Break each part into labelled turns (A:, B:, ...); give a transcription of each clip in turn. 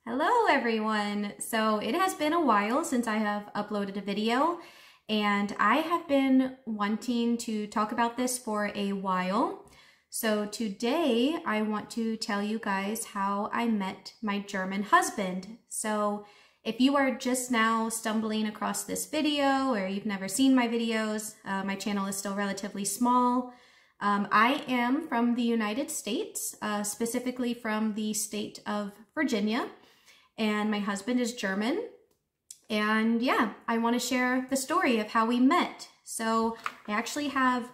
A: Hello everyone! So it has been a while since I have uploaded a video, and I have been wanting to talk about this for a while. So today I want to tell you guys how I met my German husband. So if you are just now stumbling across this video or you've never seen my videos, my channel is still relatively small. I am from the United States, specifically from the state of Virginia. And my husband is German. And yeah, I want to share the story of how we met. So I actually have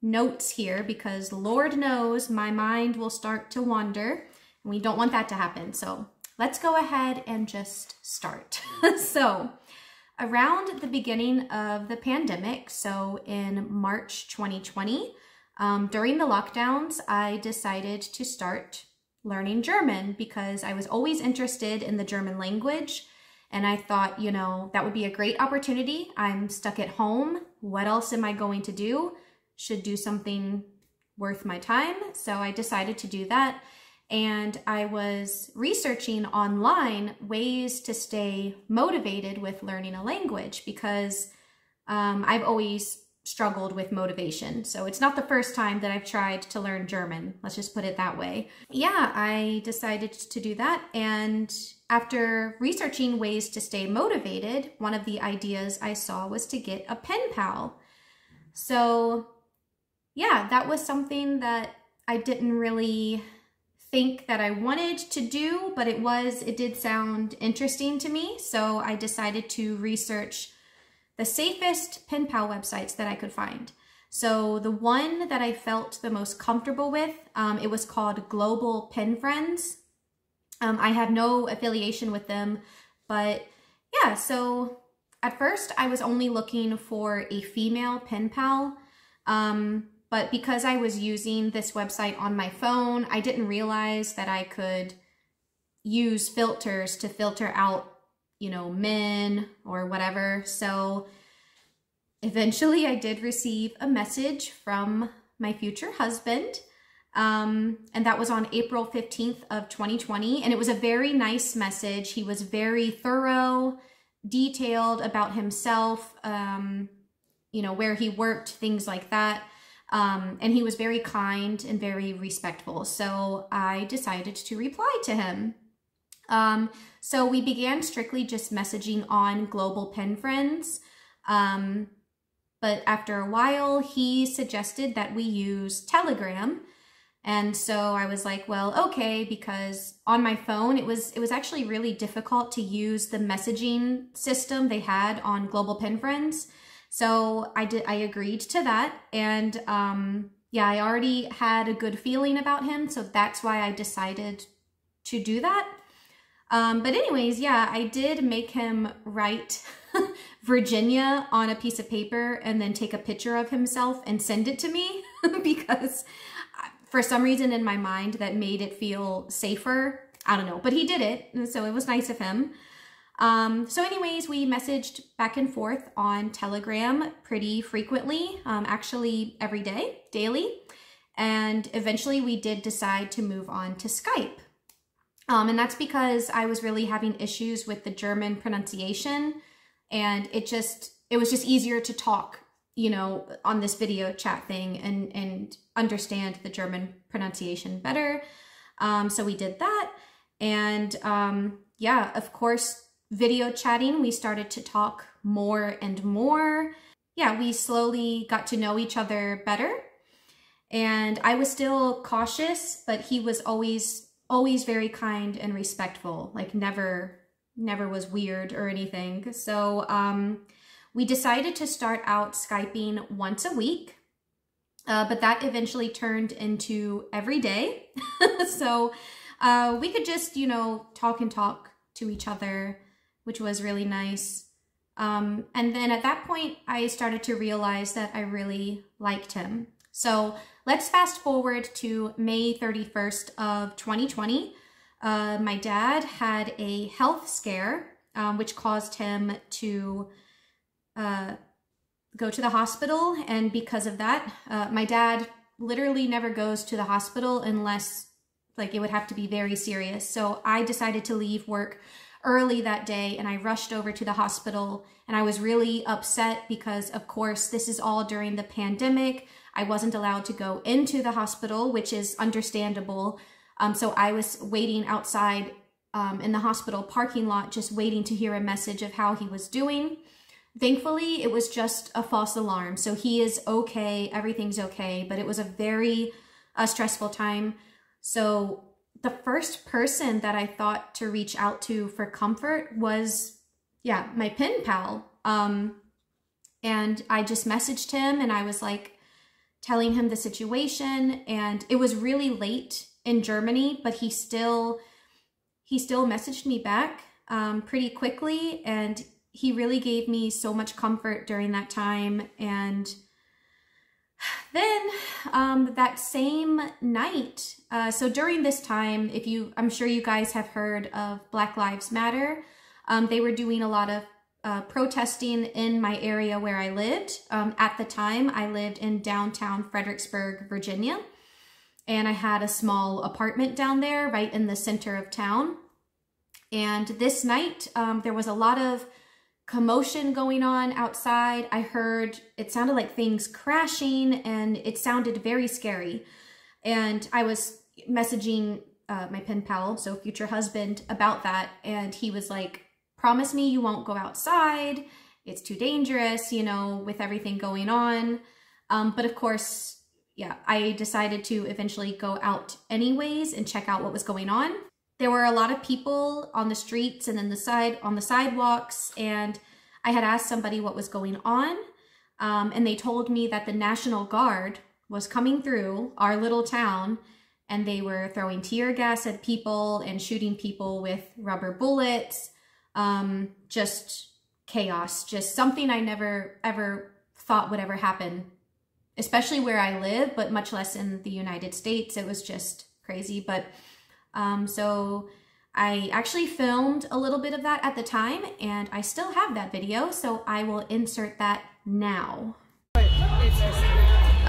A: notes here because Lord knows my mind will start to wander and we don't want that to happen. So let's go ahead and just start. So around the beginning of the pandemic, so in March 2020, during the lockdowns, I decided to start learning German because I was always interested in the German language. And I thought, you know, that would be a great opportunity. I'm stuck at home. What else am I going to do? Should do something worth my time. So I decided to do that. And I was researching online ways to stay motivated with learning a language because I've always struggled with motivation. So it's not the first time that I've tried to learn German. Let's just put it that way. Yeah, I decided to do that. And after researching ways to stay motivated, one of the ideas I saw was to get a pen pal. So yeah, that was something that I didn't really think that I wanted to do, but it did sound interesting to me. So I decided to research the safest pen pal websites that I could find. So the one that I felt the most comfortable with, it was called Global Pen Friends. I have no affiliation with them, but yeah, so at first I was only looking for a female pen pal, but because I was using this website on my phone, I didn't realize that I could use filters to filter out, you know, men or whatever. So eventually I did receive a message from my future husband. And that was on April 15th of 2020. And it was a very nice message. He was very thorough, detailed about himself, you know, where he worked, things like that. And he was very kind and very respectful. So I decided to reply to him. So we began strictly just messaging on Global Pen Friends. But after a while, he suggested that we use Telegram. And so I was like, well, okay, because on my phone, it was actually really difficult to use the messaging system they had on Global Pen Friends. So I agreed to that. And yeah, I already had a good feeling about him. So that's why I decided to do that. But anyways, yeah, I did make him write Virginia on a piece of paper and then take a picture of himself and send it to me because for some reason in my mind that made it feel safer. I don't know, but he did it. And so it was nice of him. So anyways, we messaged back and forth on Telegram pretty frequently, actually every day, daily. And eventually we did decide to move on to Skype. And that's because I was really having issues with the German pronunciation, and it was just easier to talk, you know, on this video chat thing and understand the German pronunciation better. So we did that. And yeah, of course, video chatting, we started to talk more and more. Yeah, we slowly got to know each other better. And I was still cautious, but he was always very kind and respectful, like never was weird or anything. So we decided to start out Skyping once a week, but that eventually turned into every day. So we could just, you know, talk to each other, which was really nice. And then at that point, I started to realize that I really liked him. So let's fast forward to May 31st of 2020. My dad had a health scare, which caused him to go to the hospital. And because of that, my dad literally never goes to the hospital unless like it would have to be very serious. So I decided to leave work early that day and I rushed over to the hospital, and I was really upset because of course this is all during the pandemic. I wasn't allowed to go into the hospital, which is understandable. So I was waiting outside in the hospital parking lot, just waiting to hear a message of how he was doing. Thankfully, it was just a false alarm. So he is okay, everything's okay, but it was a very stressful time. So the first person that I thought to reach out to for comfort was, yeah, my pen pal. And I just messaged him and I was like telling him the situation, and it was really late in Germany, but he still messaged me back pretty quickly, and he really gave me so much comfort during that time. And then that same night, so during this time, I'm sure you guys have heard of Black Lives Matter. They were doing a lot of protesting in my area where I lived. At the time, I lived in downtown Fredericksburg, Virginia, and I had a small apartment down there right in the center of town. And this night, there was a lot of commotion going on outside. I heard, it sounded like things crashing, and it sounded very scary. And I was messaging my pen pal, so future husband, about that. And he was like, promise me you won't go outside. It's too dangerous, you know, with everything going on. But of course, yeah, I decided to eventually go out anyways and check out what was going on. There were a lot of people on the streets and then on the sidewalks, and I had asked somebody what was going on, and they told me that the National Guard was coming through our little town, and they were throwing tear gas at people and shooting people with rubber bullets. Just chaos, just something I never ever thought would ever happen, especially where I live, but much less in the United States. It was just crazy. But so I actually filmed a little bit of that at the time, and I still have that video, so I will insert that now.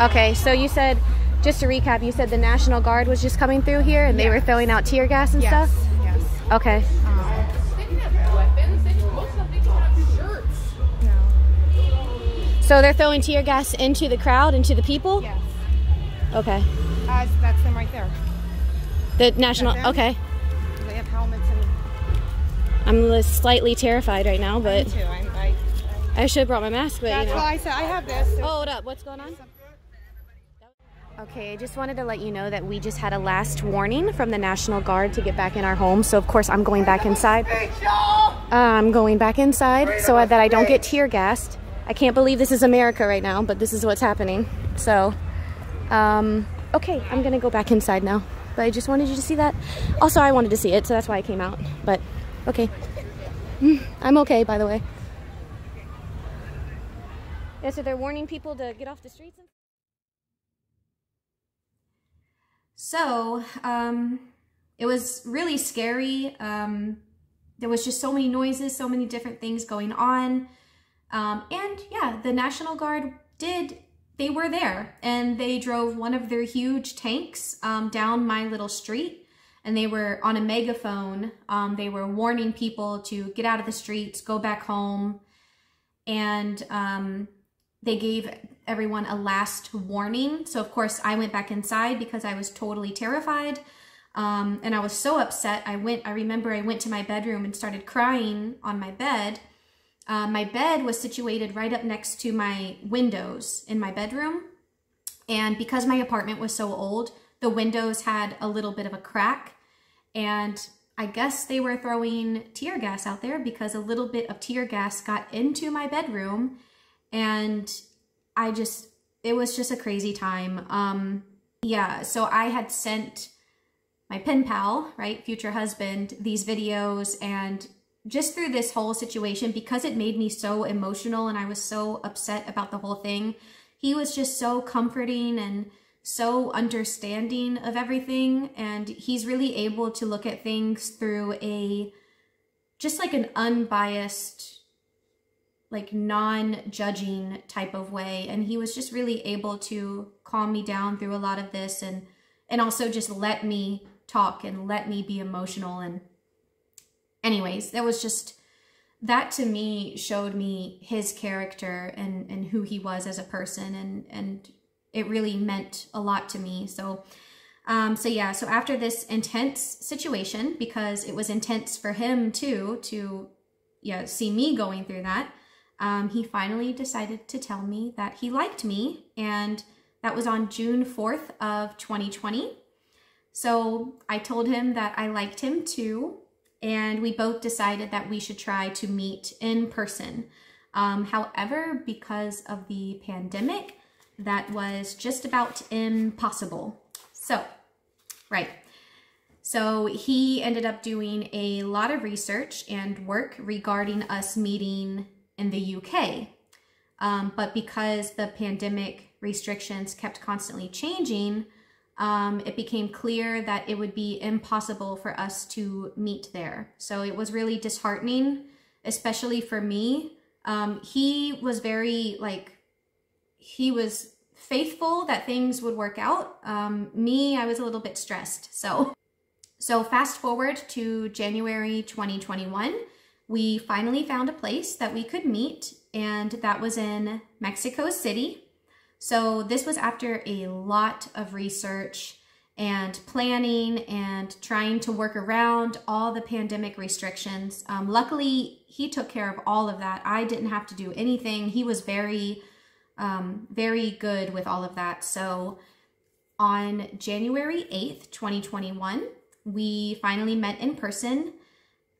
A: Okay, so you said, just to recap, you said the National Guard was just coming through here and they were throwing out tear gas and stuff? Yes. Okay. So they're throwing tear gas into the crowd, into the people?
B: Yes.
A: Okay.
B: That's them right there.
A: The National, okay.
B: They have helmets and...
A: I'm slightly terrified right now, but...
B: Me too.
A: I should have brought my mask, but
B: that's
A: you know.
B: why I said I have this.
A: Oh, hold up. What's going on? Okay, I just wanted to let you know that we just had a last warning from the National Guard to get back in our home. So, of course, I'm going back inside. I'm going back inside so that I don't get tear gassed. I can't believe this is America right now, but this is what's happening. So, okay, I'm going to go back inside now. But I just wanted you to see that. Also, I wanted to see it, so that's why I came out. But, okay. I'm okay, by the way. Yeah, so they're warning people to get off the streets. So, it was really scary. There was just so many noises, so many different things going on. And yeah, the National Guard they were there, and they drove one of their huge tanks down my little street, and they were on a megaphone. They were warning people to get out of the streets, go back home, and they gave everyone a last warning. So of course I went back inside because I was totally terrified. And I was so upset. I remember I went to my bedroom and started crying on my bed. My bed was situated right up next to my windows in my bedroom. And because my apartment was so old, the windows had a little bit of a crack. And I guess they were throwing tear gas out there because a little bit of tear gas got into my bedroom. And it was just a crazy time. Yeah, so I had sent my pen pal, right, future husband, these videos, and just through this whole situation, because it made me so emotional and I was so upset about the whole thing, he was just so comforting and so understanding of everything. And he's really able to look at things through just like an unbiased, like non-judging type of way. And he was just really able to calm me down through a lot of this and also just let me talk and let me be emotional. And anyways, that to me showed me his character and who he was as a person, and it really meant a lot to me. So after this intense situation, because it was intense for him too, to see me going through that, he finally decided to tell me that he liked me, and that was on June 4th of 2020. So I told him that I liked him too, and we both decided that we should try to meet in person. However, because of the pandemic, that was just about impossible. So he ended up doing a lot of research and work regarding us meeting in the UK. But because the pandemic restrictions kept constantly changing, it became clear that it would be impossible for us to meet there. So it was really disheartening, especially for me. He was very, he was faithful that things would work out. Me, I was a little bit stressed. So fast forward to January 2021, we finally found a place that we could meet, and that was in Mexico City. So this was after a lot of research and planning and trying to work around all the pandemic restrictions. Luckily, he took care of all of that. I didn't have to do anything. He was very good with all of that. So on January 8th, 2021, we finally met in person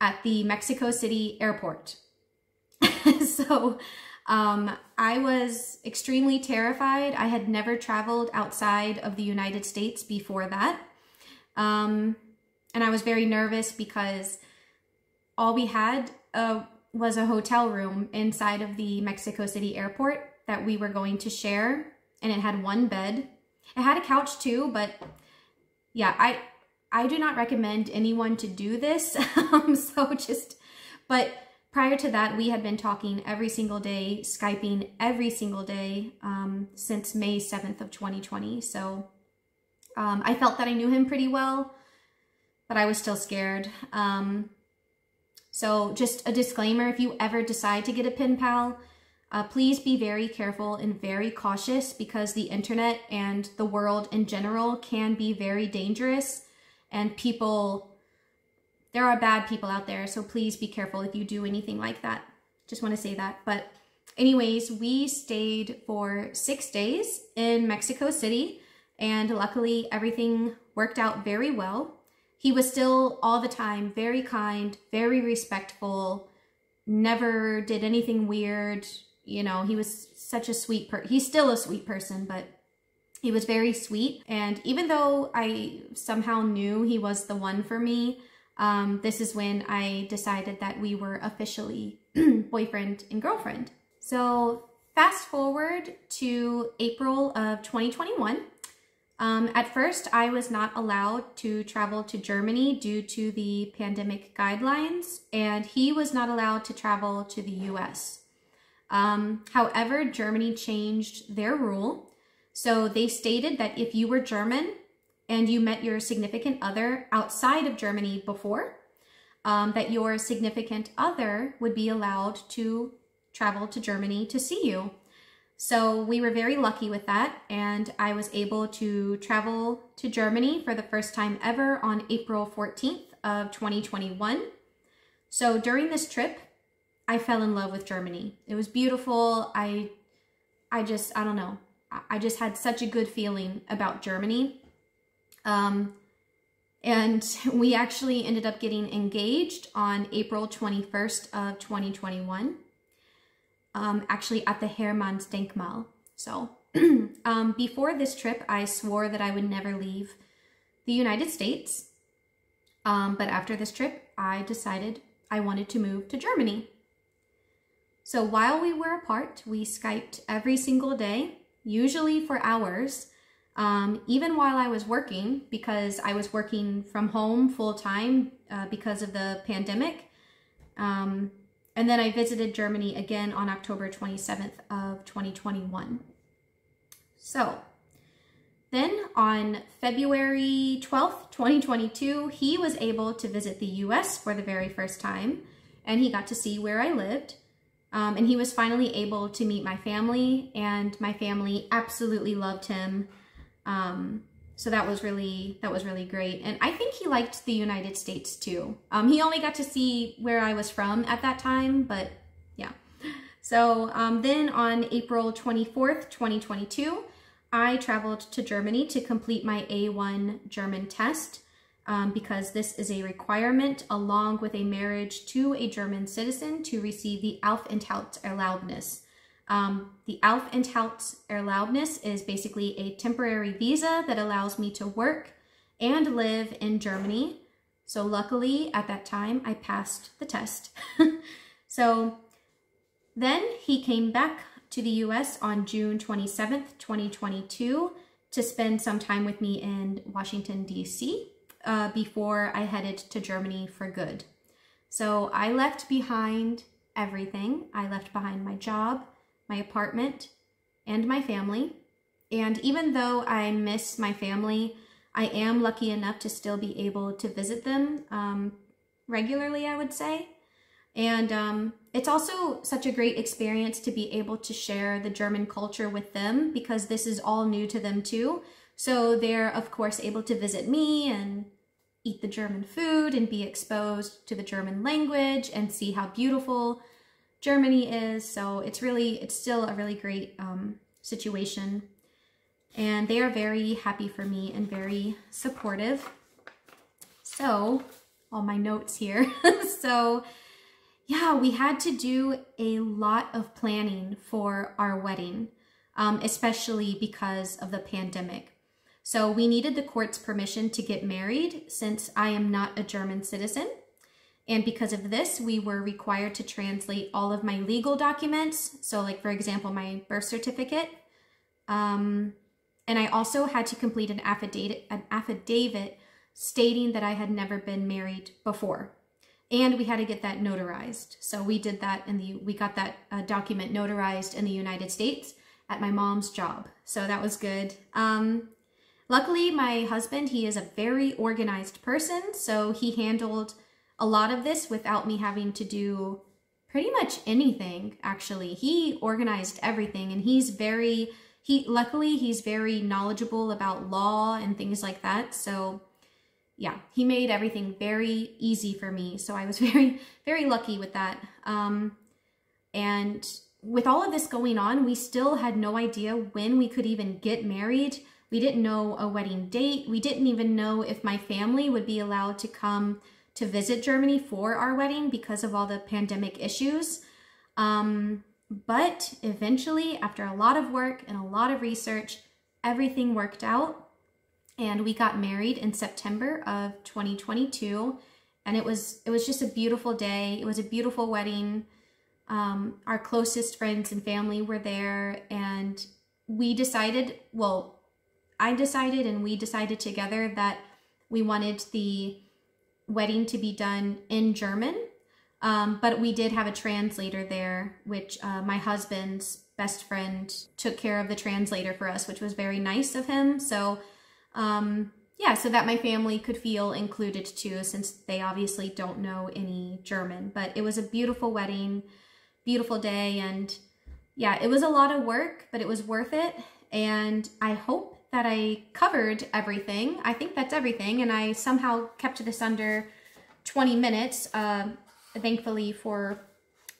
A: at the Mexico City airport. So I was extremely terrified. I had never traveled outside of the United States before that. And I was very nervous because all we had was a hotel room inside of the Mexico City airport that we were going to share, and it had one bed. It had a couch too, but yeah, I do not recommend anyone to do this. But prior to that, we had been talking every single day, Skyping every single day since May 7th of 2020. So I felt that I knew him pretty well, but I was still scared. So just a disclaimer, if you ever decide to get a pen pal, please be very careful and very cautious, because the internet and the world in general can be very dangerous, and there are bad people out there. So please be careful if you do anything like that. Just want to say that. But anyways, we stayed for 6 days in Mexico City, and luckily everything worked out very well. He was still all the time very kind, very respectful, never did anything weird. You know, he was such a sweet person. He's still a sweet person, but he was very sweet. And even though I somehow knew he was the one for me, this is when I decided that we were officially boyfriend and girlfriend. So fast forward to April of 2021. At first, I was not allowed to travel to Germany due to the pandemic guidelines, and he was not allowed to travel to the US. However, Germany changed their rule. So they stated that if you were German and you met your significant other outside of Germany before, that your significant other would be allowed to travel to Germany to see you. So we were very lucky with that, and I was able to travel to Germany for the first time ever on April 14th of 2021. So during this trip, I fell in love with Germany. It was beautiful. I don't know. I just had such a good feeling about Germany. And we actually ended up getting engaged on April 21st of 2021. Actually at the Hermannsdenkmal. So before this trip, I swore that I would never leave the United States. But after this trip, I decided I wanted to move to Germany. So while we were apart, we Skyped every single day, usually for hours, even while I was working, because I was working from home full time because of the pandemic. And then I visited Germany again on October 27th of 2021. So Then on February 12th, 2022, he was able to visit the US for the very first time, and he got to see where I lived. And he was finally able to meet my family, and my family absolutely loved him. So that was really great. And I think he liked the United States too. He only got to see where I was from at that time, but yeah. So then on April 24th, 2022, I traveled to Germany to complete my A1 German test because this is a requirement along with a marriage to a German citizen to receive the Aufenthaltserlaubnis. The Aufenthaltserlaubnis is basically a temporary visa that allows me to work and live in Germany. So luckily at that time I passed the test. So then he came back to the US on June 27th, 2022 to spend some time with me in Washington, DC before I headed to Germany for good. So I left behind everything. I left behind my job, my apartment, and my family. And even though I miss my family, I am lucky enough to still be able to visit them regularly, I would say. And it's also such a great experience to be able to share the German culture with them because this is all new to them too. So they're, of course, able to visit me and eat the German food and be exposed to the German language and see how beautiful Germany is. So it's still a really great situation. And they are very happy for me and very supportive. So, all my notes here. So, yeah, we had to do a lot of planning for our wedding, especially because of the pandemic. So we needed the court's permission to get married since I am not a German citizen. And because of this, we were required to translate all of my legal documents. So like, for example, my birth certificate. And I also had to complete an affidavit stating that I had never been married before. And we had to get that notarized. So we did that we got that document notarized in the United States at my mom's job. So that was good. Luckily, my husband, he is a very organized person. So he handled a lot of this without me having to do pretty much anything, actually. He organized everything, and luckily he's very knowledgeable about law and things like that. So yeah, he made everything very easy for me. So I was very, very lucky with that. And with all of this going on, we still had no idea when we could even get married. We didn't know a wedding date. We didn't even know if my family would be allowed to come to visit Germany for our wedding because of all the pandemic issues. But eventually, after a lot of work and a lot of research, everything worked out. And we got married in September of 2022. And it was just a beautiful day. It was a beautiful wedding. Our closest friends and family were there. And we decided, well, I decided and we decided together that we wanted the wedding to be done in German. But we did have a translator there, which my husband's best friend took care of the translator for us, which was very nice of him. So yeah, so that my family could feel included too, since they obviously don't know any German. But it was a beautiful wedding, beautiful day, and yeah, it was a lot of work, but it was worth it. And I hope that I covered everything. I think that's everything, and I somehow kept this under 20 minutes, thankfully for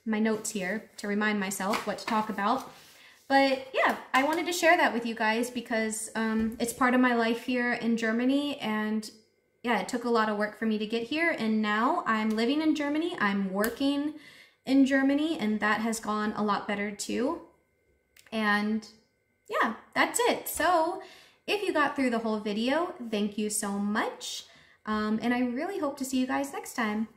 A: my notes here to remind myself what to talk about. But yeah, I wanted to share that with you guys because it's part of my life here in Germany, and yeah, it took a lot of work for me to get here, and now I'm living in Germany, I'm working in Germany, and that has gone a lot better too. And yeah, that's it. So if you got through the whole video, thank you so much, and I really hope to see you guys next time.